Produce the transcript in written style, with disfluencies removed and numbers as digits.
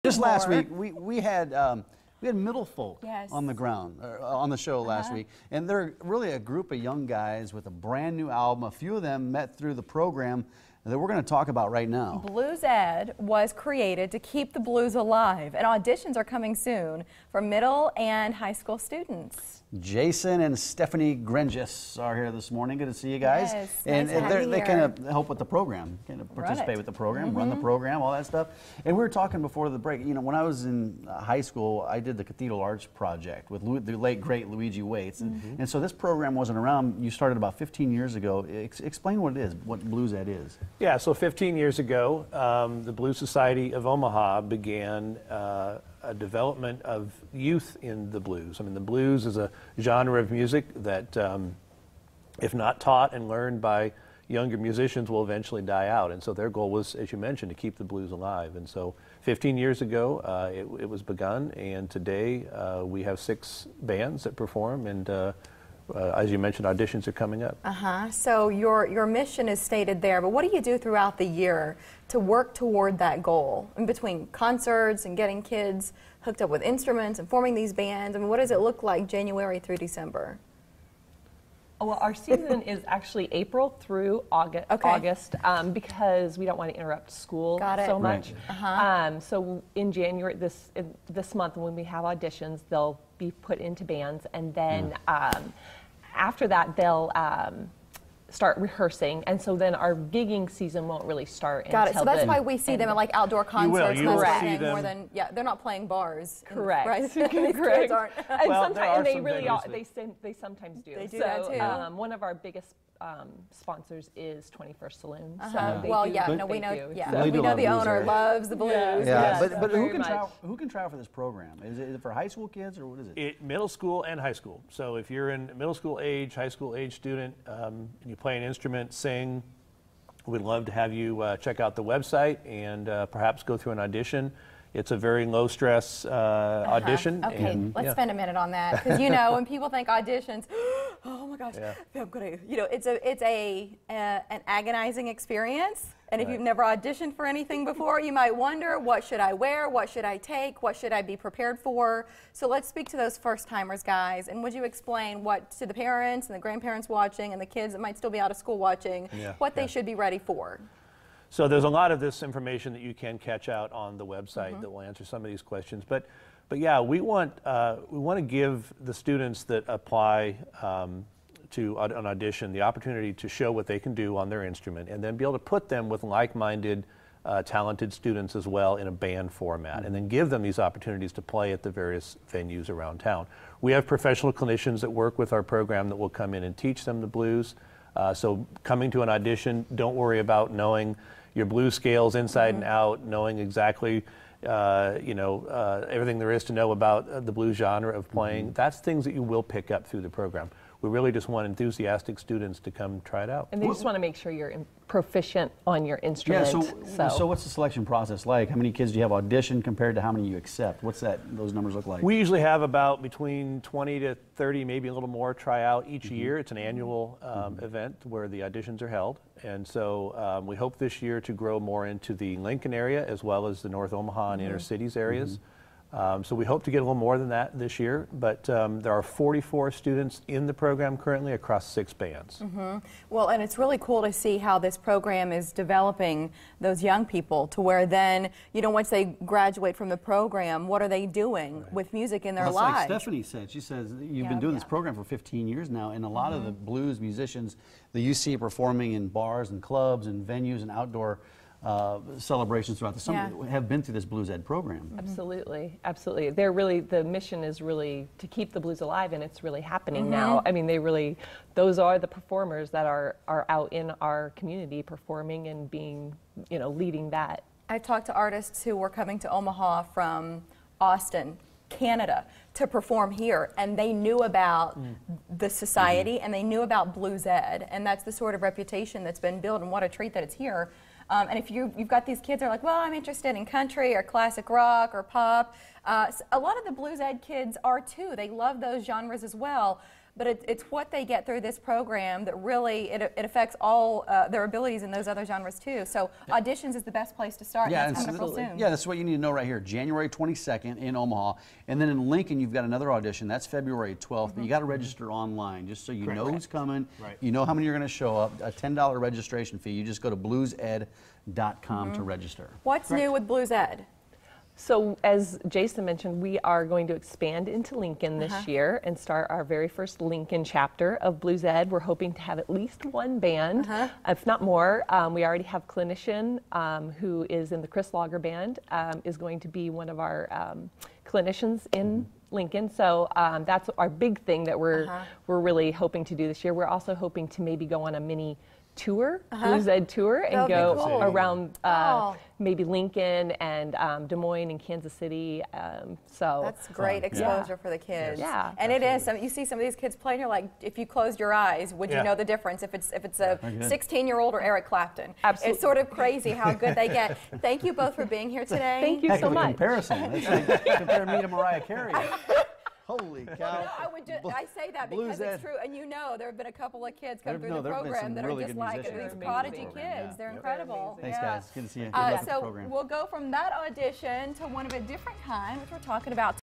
Just last week, we had middle folk Yes. on the ground, on the show last week, and they're really a group of young guys with a brand new album. A few of them met through the program that we're going to talk about right now. BluesEd was created to keep the blues alive, and auditions are coming soon for middle and high school students. Jason and Stephanie Grengis are here this morning. Good to see you guys. Yes, and nice to have you they here. kind of help with the program, kind of participate with the program, run the program, all that stuff. And we were talking before the break, you know, when I was in high school, I did the Cathedral Arts Project with the late, great Luigi Waits. And so this program wasn't around. You started about 15 years ago. Explain what it is, what BluesEd is. Yeah, so 15 years ago, the Blues Society of Omaha began a development of youth in the blues. I mean, the blues is a genre of music that, if not taught and learned by younger musicians, will eventually die out. And so their goal was, as you mentioned, to keep the blues alive. And so 15 years ago, it was begun, and today we have 6 bands that perform, and as you mentioned, auditions are coming up. So your mission is stated there, but what do you do throughout the year to work toward that goal? In between concerts and getting kids hooked up with instruments and forming these bands, I mean, what does it look like January through December? Well, our season is actually April through August because we don't want to interrupt school so much. So in January, this month, when we have auditions, they'll be put into bands, and then after that, they'll start rehearsing, and so then our gigging season won't really start until So that's why we see them at like outdoor concerts. You will and see them. More than they're not playing bars. Correct. Right? These kids aren't. And Well, sometimes they really are. that- They sometimes do. They do that too. One of our biggest sponsors is 21st Saloon. So they Well, do yeah, what no, we they know. do. Yeah, So they we do a know lot of the blues owner there. loves the blues. Yeah, Yes, but very much. who can try out for this program? Is it for high school kids, or what is it? Middle school and high school. So if you're in middle school age, high school age student, and you play an instrument, sing, we'd love to have you check out the website and perhaps go through an audition. It's a very low stress audition. Okay, and, let's spend a minute on that, because you know when people think auditions, oh my gosh, I'm gonna, it's an agonizing experience. And if you've never auditioned for anything before, you might wonder, what should I wear? What should I take? What should I be prepared for? So let's speak to those first-timers, guys. And would you explain what to the parents and the grandparents watching and the kids that might still be out of school watching, what they should be ready for? So there's a lot of this information that you can catch out on the website that will answer some of these questions. But yeah, we want to give the students that apply to an audition the opportunity to show what they can do on their instrument, and then be able to put them with like-minded, talented students as well in a band format, and then give them these opportunities to play at the various venues around town. We have professional clinicians that work with our program that will come in and teach them the blues. So coming to an audition, don't worry about knowing your blues scales inside and out, knowing exactly everything there is to know about the blues genre of playing. That's things that you will pick up through the program. We really just want enthusiastic students to come try it out. And they just want to make sure you're proficient on your instrument. So what's the selection process like? How many kids do you have audition compared to how many you accept? What's those numbers look like? We usually have about between 20 to 30, maybe a little more, try out each year. It's an annual event where the auditions are held. And so we hope this year to grow more into the Lincoln area as well as the North Omaha and inner cities areas. So we hope to get a little more than that this year, but there are 44 students in the program currently across 6 bands. Well, and it's really cool to see how this program is developing those young people to where then, once they graduate from the program, what are they doing with music in their lives? Like Stephanie said. She says you've been doing this program for 15 years now, and a lot of the blues musicians that you see performing in bars and clubs and venues and outdoor celebrations throughout the summer have been through this BluesEd program. Absolutely, absolutely. The mission is really to keep the blues alive, and it's really happening now. I mean, those are the performers that are out in our community performing and being, leading that. I talked to artists who were coming to Omaha from Austin, Canada, to perform here, and they knew about the society and they knew about BluesEd, and that's the sort of reputation that's been built, and what a treat that it's here. And if you've got these kids that are like, well, I'm interested in country or classic rock or pop. A lot of the BluesEd kids are too. They love those genres as well. but it's what they get through this program that really, it affects all their abilities in those other genres too. So auditions is the best place to start. Yeah, that's coming real soon. Yeah, that's what you need to know right here. January 22nd in Omaha. And then in Lincoln, you've got another audition. That's February 12th. But you got to register online just so you know who's coming. Right. You know how many are going to show up. A $10 registration fee. You just go to BluesEd.com to register. What's new with BluesEd? So as Jason mentioned, we are going to expand into Lincoln this year and start our very first Lincoln chapter of BluesEd. We're hoping to have at least one band, if not more. We already have Clinician, who is in the Chris Lager band, is going to be one of our clinicians in Lincoln. So that's our big thing that we're really hoping to do this year. We're also hoping to maybe go on a mini tour, BluesEd tour, and go around maybe Lincoln and Des Moines and Kansas City. So that's great exposure for the kids. Yeah, and it is. You see some of these kids playing. You're like, if you closed your eyes, would you know the difference? If it's a 16-year-old or Eric Clapton. Absolutely. It's sort of crazy how good they get. Thank you both for being here today. Thank you so much. Comparison. It's like compare me to Mariah Carey. Holy cow. I say that because it's true. And you know, there have been a couple of kids come through the program that are just like these prodigy kids. They're incredible. Thanks, guys. Good to see you. So we'll go from that audition to one of a different kind, which we're talking about